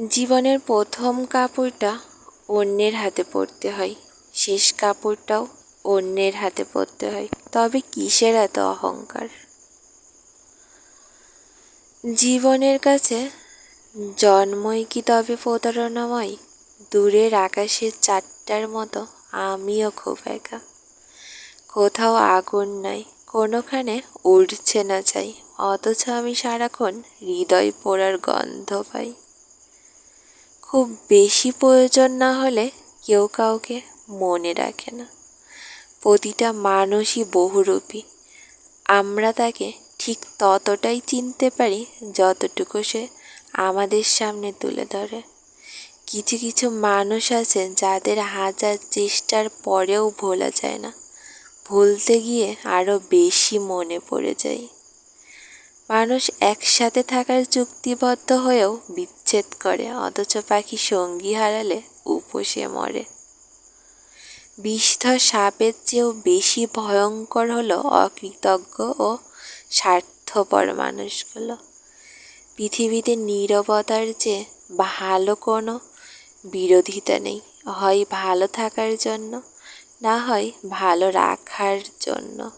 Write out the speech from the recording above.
জীবনের প্রথম কাপড়টা অন্যের হাতে পরতে হয়, শেষ কাপড়টাও অন্যের হাতে পরতে হয়। তবে কিসের এত অহংকার? জীবনের কাছে জন্মই কি তবে প্রতারণাময়? দূরের আকাশের চাঁদটার মতো আমিও খুব একা। কোথাও আগুন নাই, কোনোখানে উড়ছে না চাই, অথচ আমি সারাক্ষণ হৃদয় পোড়ার গন্ধ পাই। খুব বেশি প্রয়োজন না হলে কেউ কাউকে মনে রাখে না। প্রতিটা মানুষই বহুরূপী। আমরা তাকে ঠিক ততটাই চিনতে পারি যতটুকু সে আমাদের সামনে তুলে ধরে। কিছু কিছু মানুষ আছে যাদের হাজার চেষ্টার পরেও ভোলা যায় না, ভুলতে গিয়ে আরো বেশি মনে পড়ে যায়। মানুষ একসাথে থাকার চুক্তিবদ্ধ হয়েও বিচ্ছেদ করে, অথচ পাখি সঙ্গী হারালে উপসে মরে। বিষধর সাপের চেয়েও বেশি ভয়ঙ্কর হলো অকৃতজ্ঞ ও স্বার্থপর মানুষগুলো। পৃথিবীতে নীরবতার চেয়ে ভালো কোনো বিরোধিতা নেই। হয় ভালো থাকার জন্য, না হয় ভালো রাখার জন্য।